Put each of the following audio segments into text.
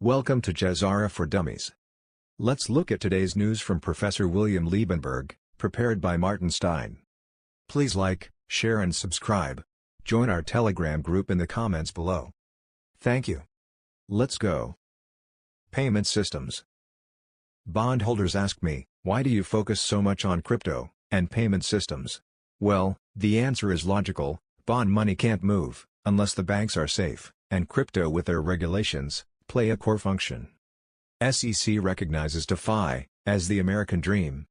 Welcome to GESARA for Dummies. Let's look at today's news from Professor William Liebenberg, prepared by Martin Stein. Please like, share and subscribe. Join our Telegram group in the comments below. Thank you. Let's go. Payment systems. Bondholders ask me, why do you focus so much on crypto and payment systems? Well, the answer is logical. Bond money can't move unless the banks are safe, and crypto with their regulations play a core function. SEC recognizes DeFi as the American dream.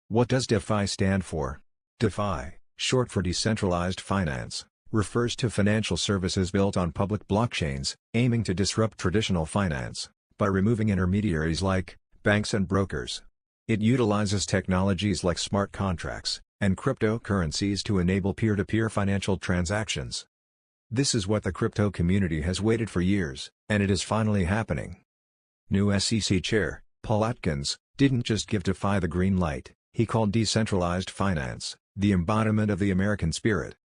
What does DeFi stand for? DeFi, short for decentralized finance, refers to financial services built on public blockchains, aiming to disrupt traditional finance by removing intermediaries like banks and brokers. It utilizes technologies like smart contracts and cryptocurrencies to enable peer-to-peer financial transactions. This is what the crypto community has waited for years, and it is finally happening. New SEC Chair, Paul Atkins, didn't just give DeFi the green light, he called decentralized finance the embodiment of the American spirit.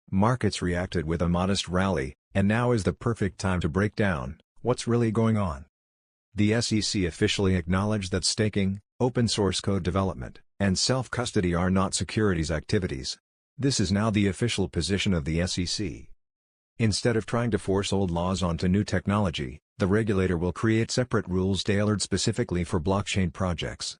Markets reacted with a modest rally, and now is the perfect time to break down what's really going on. The SEC officially acknowledged that staking, open-source code development, and self-custody are not securities activities. This is now the official position of the SEC. Instead of trying to force old laws onto new technology, the regulator will create separate rules tailored specifically for blockchain projects.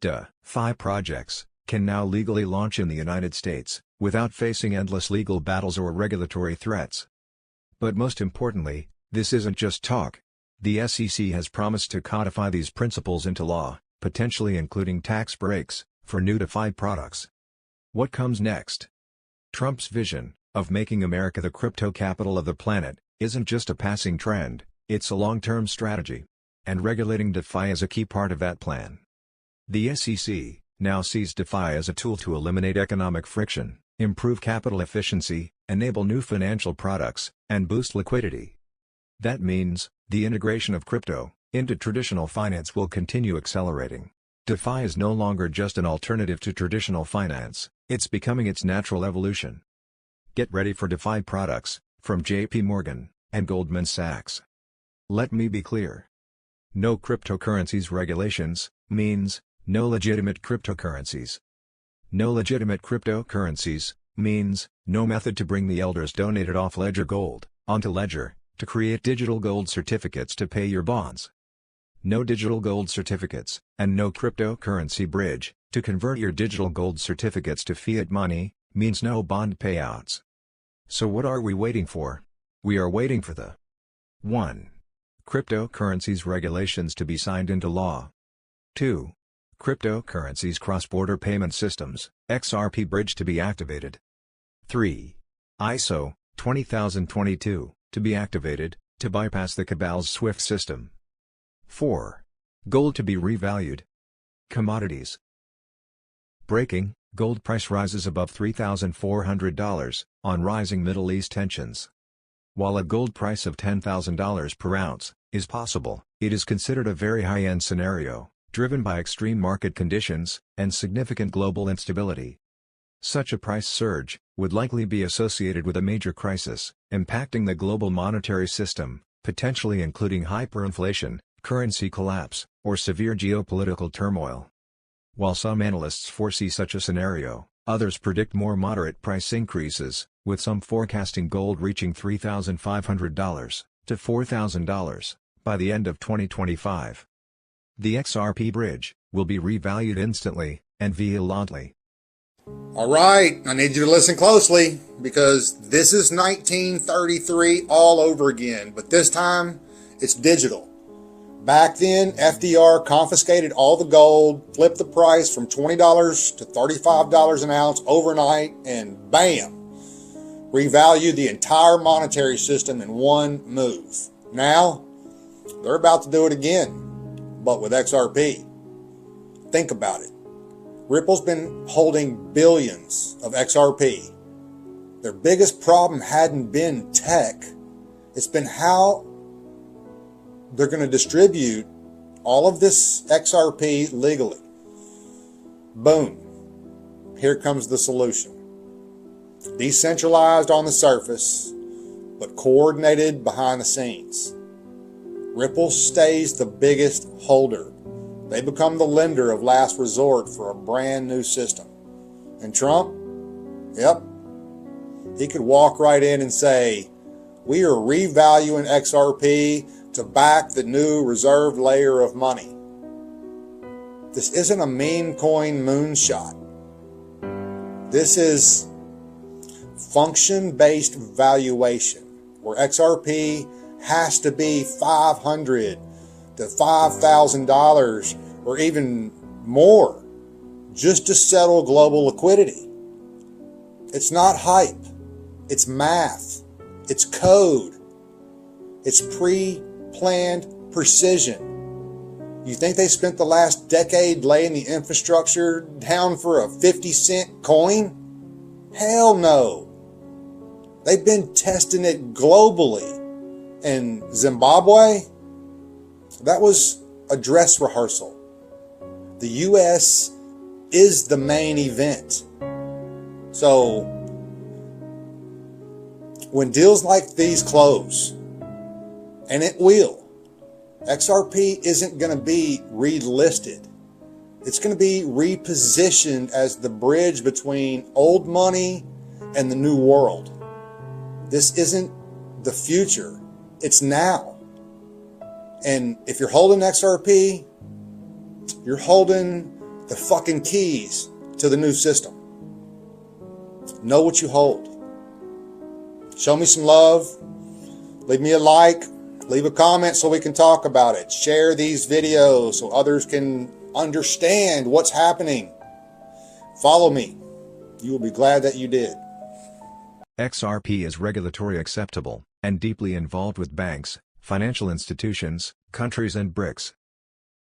DeFi projects can now legally launch in the United States, without facing endless legal battles or regulatory threats. But most importantly, this isn't just talk. The SEC has promised to codify these principles into law, potentially including tax breaks for new DeFi products. What comes next? Trump's vision of making America the crypto capital of the planet isn't just a passing trend, it's a long-term strategy. And regulating DeFi is a key part of that plan. The SEC now sees DeFi as a tool to eliminate economic friction, improve capital efficiency, enable new financial products, and boost liquidity. That means, the integration of crypto into traditional finance will continue accelerating. DeFi is no longer just an alternative to traditional finance, it's becoming its natural evolution. Get ready for DeFi products from JP Morgan and Goldman Sachs. Let me be clear. No cryptocurrencies regulations means no legitimate cryptocurrencies. No legitimate cryptocurrencies means no method to bring the elders donated off-ledger gold onto Ledger to create digital gold certificates to pay your bonds. No digital gold certificates, and no cryptocurrency bridge to convert your digital gold certificates to fiat money means no bond payouts. So what are we waiting for? We are waiting for the 1. Cryptocurrencies regulations to be signed into law. 2. Cryptocurrencies cross-border payment systems, XRP bridge to be activated. 3. ISO 20022 to be activated, to bypass the cabal's SWIFT system. 4. Gold to be revalued. Commodities. Breaking, gold price rises above $3,400, on rising Middle East tensions. While a gold price of $10,000 per ounce is possible, it is considered a very high-end scenario, driven by extreme market conditions and significant global instability. Such a price surge would likely be associated with a major crisis, impacting the global monetary system, potentially including hyperinflation, currency collapse, or severe geopolitical turmoil. While some analysts foresee such a scenario, others predict more moderate price increases, with some forecasting gold reaching $3,500 to $4,000 by the end of 2025. The XRP bridge will be revalued instantly and violently. All right, I need you to listen closely because this is 1933 all over again, but this time it's digital. Back then, FDR confiscated all the gold, flipped the price from $20 to $35 an ounce overnight, and bam, revalued the entire monetary system in one move. Now, they're about to do it again, but with XRP. Think about it. Ripple's been holding billions of XRP. Their biggest problem hadn't been tech. It's been how they're going to distribute all of this XRP legally. Boom. Here comes the solution. Decentralized on the surface, but coordinated behind the scenes. Ripple stays the biggest holder. They become the lender of last resort for a brand new system. And Trump, yep, he could walk right in and say, we are revaluing XRP to back the new reserved layer of money. This isn't a meme coin moonshot. This is function-based valuation, where XRP has to be $500 to $5,000 or even more just to settle global liquidity. It's not hype. It's math. It's code. It's pre-planned precision. You think they spent the last decade laying the infrastructure down for a 50-cent coin? Hell no. They've been testing it globally. In Zimbabwe, that was a dress rehearsal. The U.S. is the main event. So, when deals like these close, and it will, XRP isn't going to be relisted. It's going to be repositioned as the bridge between old money and the new world. This isn't the future. It's now. And if you're holding XRP, you're holding the fucking keys to the new system. Know what you hold. Show me some love. Leave me a like. Leave a comment so we can talk about it. Share these videos so others can understand what's happening. Follow me. You will be glad that you did. XRP is regulatory acceptable and deeply involved with banks, financial institutions, countries and BRICS.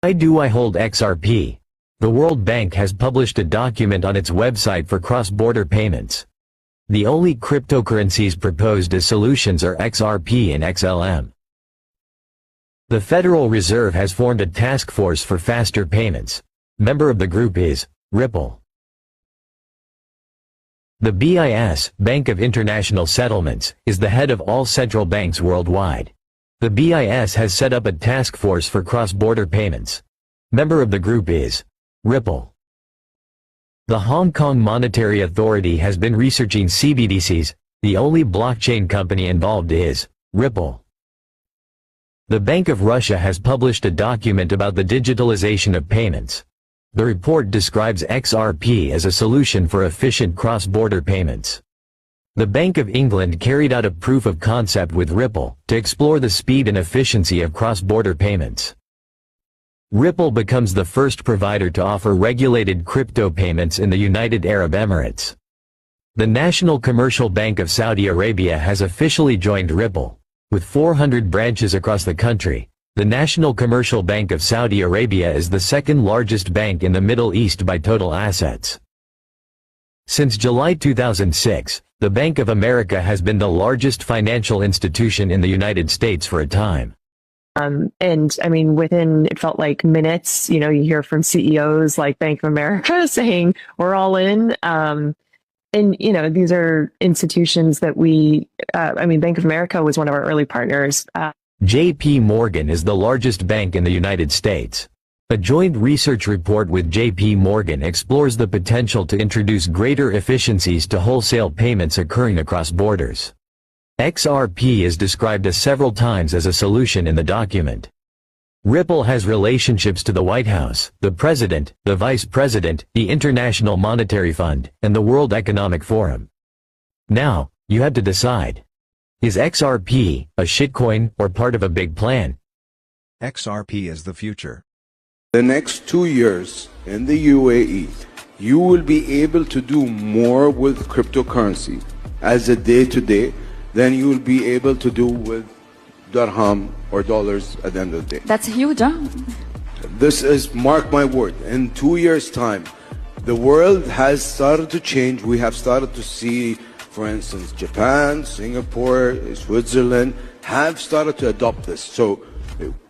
Why do I hold XRP? The World Bank has published a document on its website for cross-border payments. The only cryptocurrencies proposed as solutions are XRP and XLM. The Federal Reserve has formed a task force for faster payments. Member of the group is Ripple. The BIS, Bank of International Settlements, is the head of all central banks worldwide. The BIS has set up a task force for cross-border payments. Member of the group is Ripple. The Hong Kong Monetary Authority has been researching CBDCs. The only blockchain company involved is Ripple. The Bank of Russia has published a document about the digitalization of payments. The report describes XRP as a solution for efficient cross-border payments. The Bank of England carried out a proof of concept with Ripple to explore the speed and efficiency of cross-border payments. Ripple becomes the first provider to offer regulated crypto payments in the United Arab Emirates. The National Commercial Bank of Saudi Arabia has officially joined Ripple. With 400 branches across the country, the National Commercial Bank of Saudi Arabia is the second largest bank in the Middle East by total assets. Since July 2006, the Bank of America has been the largest financial institution in the United States for a time. And I mean, within, it felt like minutes, you hear from CEOs like Bank of America saying, we're all in. And, these are institutions that Bank of America was one of our early partners. JP Morgan is the largest bank in the United States. A joint research report with JP Morgan explores the potential to introduce greater efficiencies to wholesale payments occurring across borders. XRP is described several times as a solution in the document. Ripple has relationships to the White House, the President, the Vice President, the International Monetary Fund, and the World Economic Forum. Now, you have to decide. Is XRP a shitcoin or part of a big plan? XRP is the future. The next 2 years in the UAE, you will be able to do more with cryptocurrency as a day-to-day than you will be able to do with dirham or dollars at the end of the day. That's huge, huh? This is, mark my word, in 2 years' time, the world has started to change. We have started to see, for instance, Japan, Singapore, Switzerland have started to adopt this. So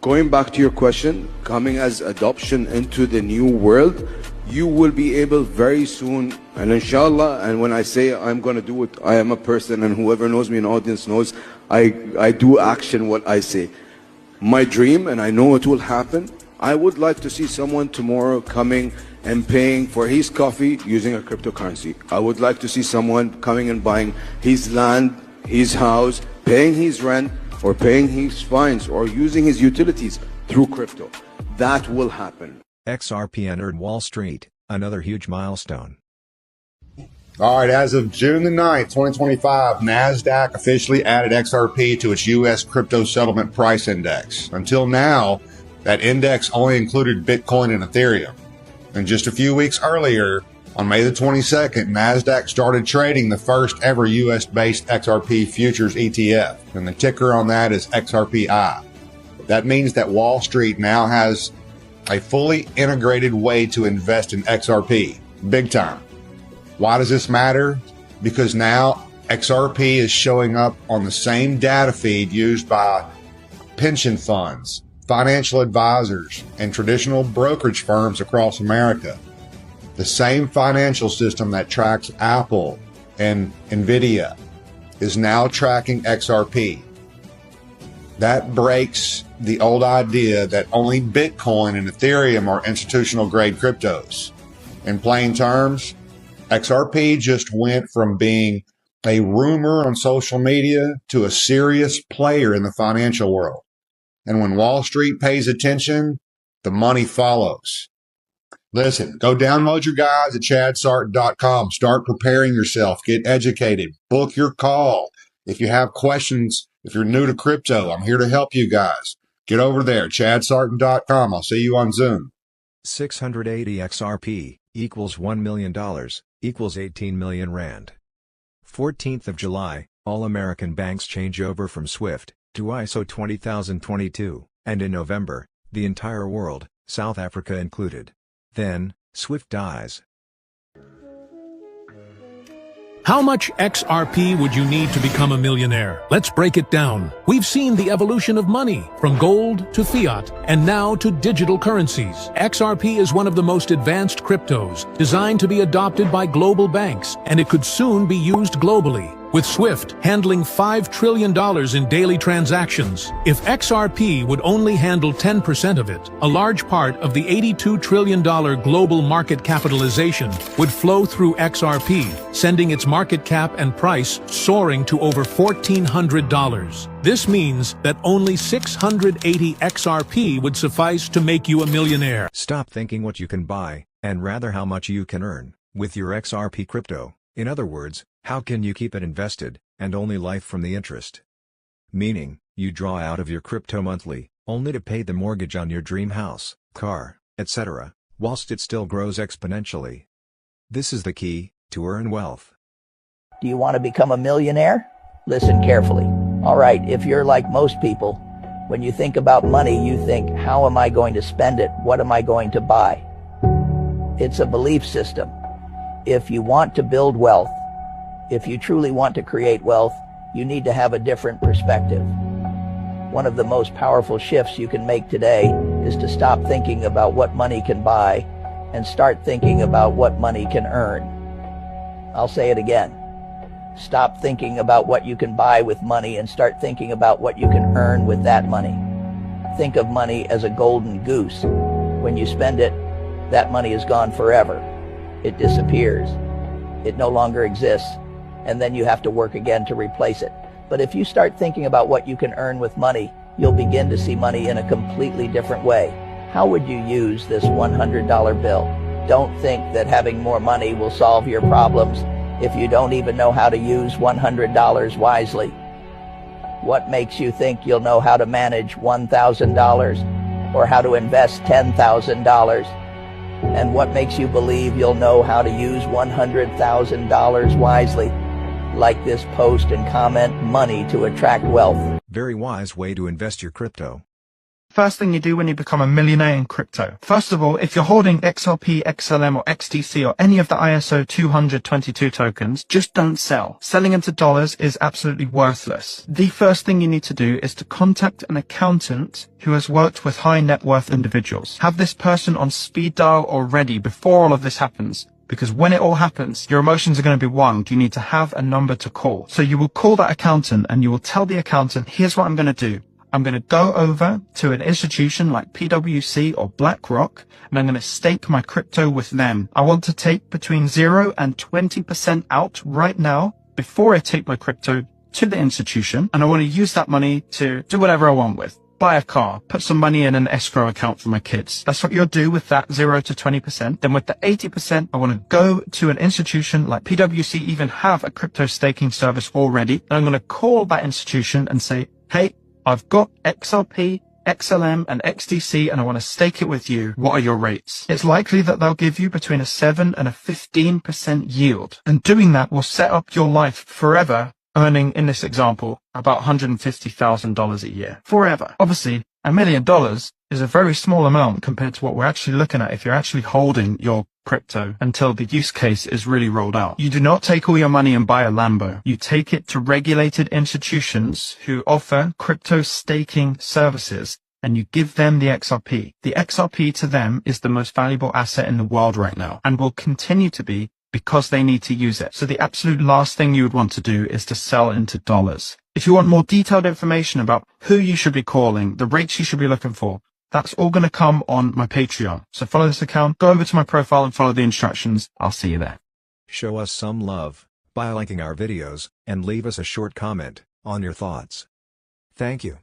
going back to your question, coming as adoption into the new world, you will be able very soon, and inshallah, and when I say I'm going to do it, I am a person, and whoever knows me in the audience knows I do action what I say. my dream, and I know it will happen, I would like to see someone tomorrow coming and paying for his coffee using a cryptocurrency. I would like to see someone coming and buying his land, his house, paying his rent, or paying his fines, or using his utilities through crypto. That will happen. XRP entered Wall Street, another huge milestone. All right, as of June the 9th, 2025, NASDAQ officially added XRP to its U.S. Crypto Settlement Price Index. Until now, that index only included Bitcoin and Ethereum. And just a few weeks earlier, on May the 22nd, NASDAQ started trading the first ever U.S.-based XRP futures ETF, and the ticker on that is XRPI. That means that Wall Street now has a fully integrated way to invest in XRP. Big time. Why does this matter? Because now XRP is showing up on the same data feed used by pension funds, financial advisors, and traditional brokerage firms across America. The same financial system that tracks Apple and Nvidia is now tracking XRP. That breaks the old idea that only Bitcoin and Ethereum are institutional grade cryptos. In plain terms, XRP just went from being a rumor on social media to a serious player in the financial world. And when Wall Street pays attention, the money follows. Listen, go download your guides at chadsarton.com. Start preparing yourself. Get educated. Book your call. If you have questions, if you're new to crypto, I'm here to help you guys. Get over there, chadsarton.com. I'll see you on Zoom. 680 XRP equals $1 million, equals 18 million rand. 14th of July, all American banks change over from SWIFT to ISO 20022, and in November, the entire world, South Africa included. Then, SWIFT dies. How much XRP would you need to become a millionaire? Let's break it down. We've seen the evolution of money, from gold to fiat, and now to digital currencies. XRP is one of the most advanced cryptos, designed to be adopted by global banks, and it could soon be used globally. With SWIFT handling $5 trillion in daily transactions, if XRP would only handle 10% of it, a large part of the $82 trillion global market capitalization would flow through XRP, sending its market cap and price soaring to over $1,400. This means that only 680 XRP would suffice to make you a millionaire. Stop thinking what you can buy, and rather how much you can earn, with your XRP crypto. In other words, how can you keep it invested, and only life from the interest? Meaning, you draw out of your crypto monthly, only to pay the mortgage on your dream house, car, etc., whilst it still grows exponentially. This is the key to earn wealth. Do you want to become a millionaire? Listen carefully. All right, if you're like most people, when you think about money, you think, how am I going to spend it? What am I going to buy? It's a belief system. If you want to build wealth, if you truly want to create wealth, you need to have a different perspective. One of the most powerful shifts you can make today is to stop thinking about what money can buy and start thinking about what money can earn. I'll say it again. Stop thinking about what you can buy with money and start thinking about what you can earn with that money. Think of money as a golden goose. When you spend it, that money is gone forever. It disappears. It no longer exists, and then you have to work again to replace it. But if you start thinking about what you can earn with money, you'll begin to see money in a completely different way. How would you use this $100 bill? Don't think that having more money will solve your problems if you don't even know how to use $100 wisely. What makes you think you'll know how to manage $1,000 or how to invest $10,000? And what makes you believe you'll know how to use $100,000 wisely? Like this post and comment money to attract wealth. Very wise way to invest your crypto. First thing you do when you become a millionaire in crypto. First of all, if you're holding XRP, XLM, or XTC, or any of the ISO 20022 tokens, just don't sell. Selling into dollars is absolutely worthless. The first thing you need to do is to contact an accountant who has worked with high net worth individuals. Have this person on speed dial already before all of this happens. Because when it all happens, your emotions are going to be wronged. You need to have a number to call. So you will call that accountant and you will tell the accountant, here's what I'm going to do. I'm going to go over to an institution like PwC or BlackRock, and I'm going to stake my crypto with them. I want to take between 0 and 20% out right now before I take my crypto to the institution, and I want to use that money to do whatever I want with. Buy a car, put some money in an escrow account for my kids. That's what you'll do with that 0 to 20%. Then with the 80%, I want to go to an institution like PwC, even have a crypto staking service already. And I'm going to call that institution and say, hey, I've got XRP, XLM, and XDC, and I want to stake it with you. What are your rates? It's likely that they'll give you between a 7 and a 15% yield. And doing that will set up your life forever, earning, in this example, about $150,000 a year. Forever. Obviously, $1 million is a very small amount compared to what we're actually looking at if you're actually holding your crypto until the use case is really rolled out. You do not take all your money and buy a Lambo. You take it to regulated institutions who offer crypto staking services, and you give them the XRP. The XRP to them is the most valuable asset in the world right now, and will continue to be, because they need to use it. So the absolute last thing you would want to do is to sell into dollars. If you want more detailed information about who you should be calling, the rates you should be looking for, that's all going to come on my Patreon. So follow this account, go over to my profile and follow the instructions. I'll see you there. Show us some love by liking our videos, and leave us a short comment on your thoughts. Thank you.